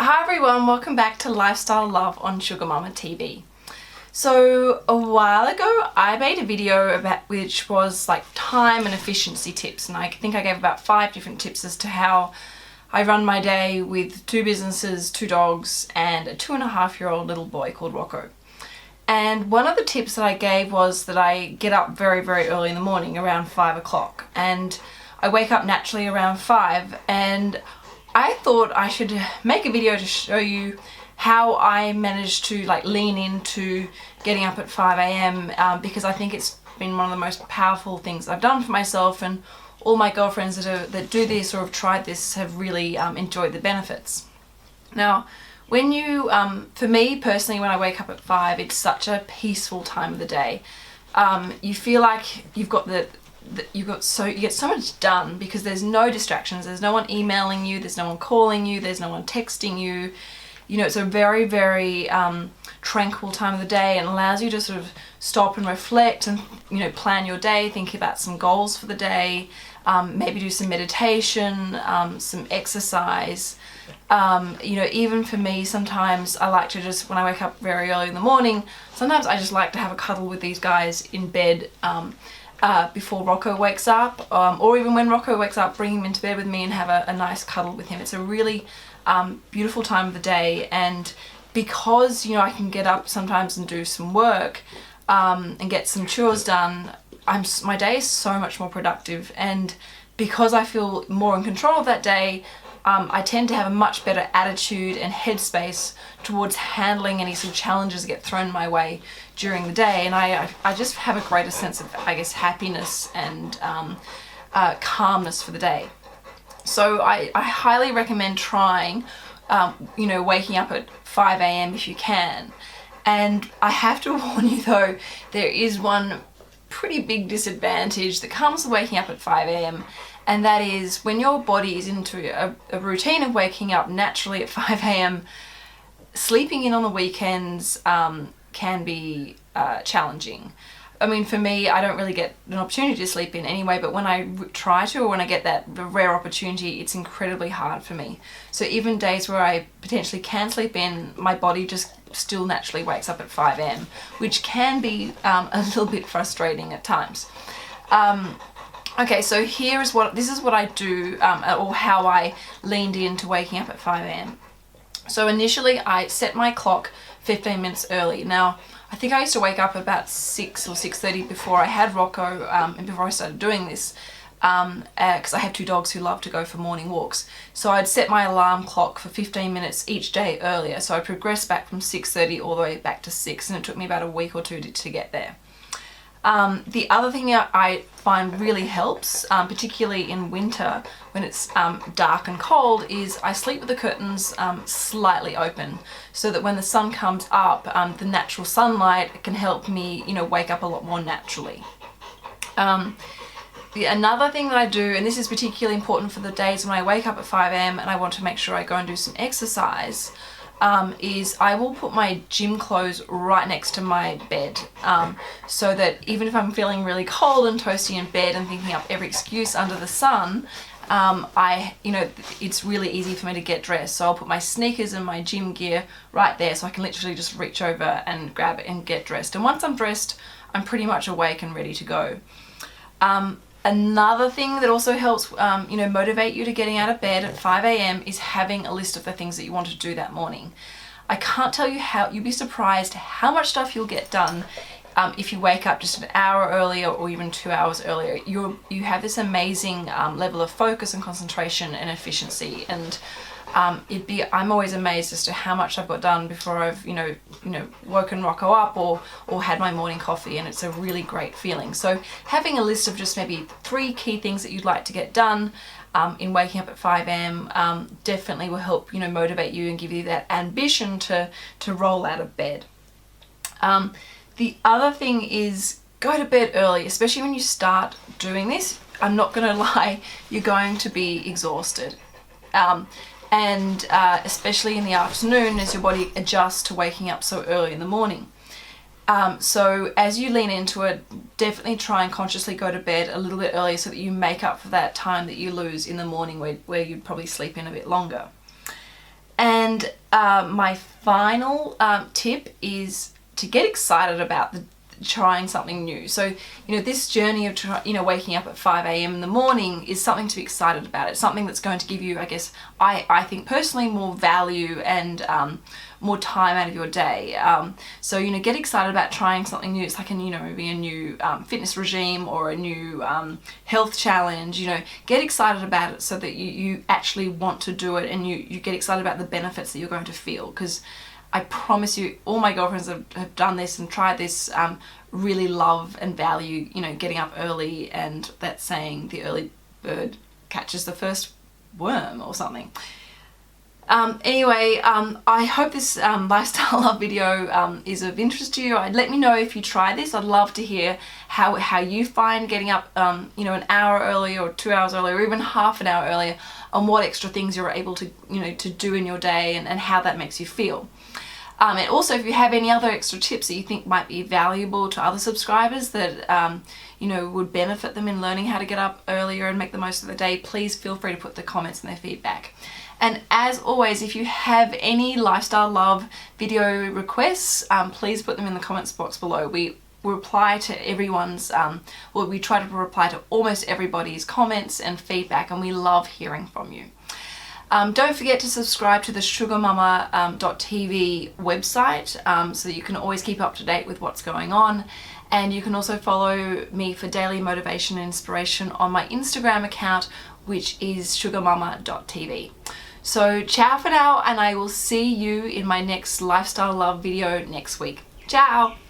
Hi everyone, welcome back to Lifestyle Love on Sugar Mama TV. So a while ago I made a video about which was like time and efficiency tips, and I think I gave about 5 different tips as to how I run my day with 2 businesses, 2 dogs and a 2.5-year-old little boy called Rocco. And one of the tips that I gave was that I get up very early in the morning, around 5 o'clock, and I wake up naturally around 5, and I thought I should make a video to show you how I managed to lean into getting up at 5 a.m. Because I think it's been one of the most powerful things I've done for myself, and all my girlfriends that do this or have tried this have really enjoyed the benefits. Now, when you, for me personally, when I wake up at 5, it's such a peaceful time of the day. You feel like you get so much done because there's no distractions. There's no one emailing you, there's no one calling you, there's no one texting you. You know, it's a very tranquil time of the day, and allows you to sort of stop and reflect and, you know, plan your day, think about some goals for the day, maybe do some meditation, some exercise. You know, even for me, sometimes I like to just, when I wake up very early in the morning, sometimes I just like to have a cuddle with these guys in bed before Rocco wakes up, or even when Rocco wakes up, bring him into bed with me and have a nice cuddle with him. It's a really beautiful time of the day, and because, you know, I can get up sometimes and do some work and get some chores done, my day is so much more productive, and because I feel more in control of that day, I tend to have a much better attitude and headspace towards handling any sort of challenges that get thrown my way during the day, and I just have a greater sense of, I guess, happiness and calmness for the day. So I highly recommend trying, you know, waking up at 5 a.m. if you can. And I have to warn you though, there is one pretty big disadvantage that comes with waking up at 5 a.m. and that is when your body is into a routine of waking up naturally at 5 a.m, sleeping in on the weekends can be challenging. I mean, for me, I don't really get an opportunity to sleep in anyway, but when I try to, or when I get that rare opportunity, it's incredibly hard for me. So even days where I potentially can sleep in, my body just still naturally wakes up at 5 a.m, which can be a little bit frustrating at times. Okay, so this is what I do, or how I leaned into waking up at 5 a.m. So initially I set my clock 15 minutes early. Now, I think I used to wake up about 6 or 6:30 before I had Rocco, and before I started doing this, because I have 2 dogs who love to go for morning walks. So I'd set my alarm clock for 15 minutes each day earlier. So I progressed back from 6:30 all the way back to 6, and it took me about a week or 2 to get there. The other thing I find really helps, particularly in winter when it's dark and cold, is I sleep with the curtains slightly open, so that when the sun comes up, the natural sunlight can help me, you know, wake up a lot more naturally. Another thing that I do, and this is particularly important for the days when I wake up at 5 a.m. and I want to make sure I go and do some exercise, is I will put my gym clothes right next to my bed, so that even if I'm feeling really cold and toasty in bed and thinking up every excuse under the sun, you know, it's really easy for me to get dressed. So I'll put my sneakers and my gym gear right there, so I can literally just reach over and grab it and get dressed. And once I'm dressed, I'm pretty much awake and ready to go. Another thing that also helps, you know, motivate you to getting out of bed at 5 a.m. is having a list of the things that you want to do that morning. I can't tell you you'd be surprised how much stuff you'll get done if you wake up just an hour earlier or even 2 hours earlier. You have this amazing level of focus and concentration and efficiency, and I'm always amazed as to how much I've got done before I've, you know, woken Rocco up or had my morning coffee, and it's a really great feeling. So having a list of just maybe 3 key things that you'd like to get done in waking up at 5 a.m. Definitely will help, you know, motivate you and give you that ambition to roll out of bed. The other thing is go to bed early, especially when you start doing this. I'm not gonna lie, you're going to be exhausted. And especially in the afternoon as your body adjusts to waking up so early in the morning. So as you lean into it, definitely try and consciously go to bed a little bit earlier so that you make up for that time that you lose in the morning where you'd probably sleep in a bit longer. And my final tip is to get excited about trying something new. So, you know, this journey of waking up at 5 a.m. in the morning is something to be excited about. It's something that's going to give you, I guess, I think personally, more value and more time out of your day. So, you know, get excited about trying something new. It's like, maybe a new fitness regime or a new health challenge. You know, get excited about it so that you actually want to do it, and you get excited about the benefits that you're going to feel. Because I promise you, all my girlfriends have done this and tried this, really love and value, you know, getting up early, and that saying, the early bird catches the first worm or something. Anyway, I hope this lifestyle love video is of interest to you. Let me know if you try this. I'd love to hear how you find getting up, you know, an hour earlier or 2 hours earlier, or even half an hour earlier, and what extra things you're able to, you know, to do in your day, and how that makes you feel. And also, if you have any other extra tips that you think might be valuable to other subscribers that, you know, would benefit them in learning how to get up earlier and make the most of the day, please feel free to put the comments and their feedback. And as always, if you have any lifestyle love video requests, please put them in the comments box below. We reply to everyone's, we try to reply to almost everybody's comments and feedback, and we love hearing from you. Don't forget to subscribe to the sugarmama.tv website, so that you can always keep up to date with what's going on. And you can also follow me for daily motivation and inspiration on my Instagram account, which is sugarmama.tv. So ciao for now, and I will see you in my next lifestyle love video next week. Ciao!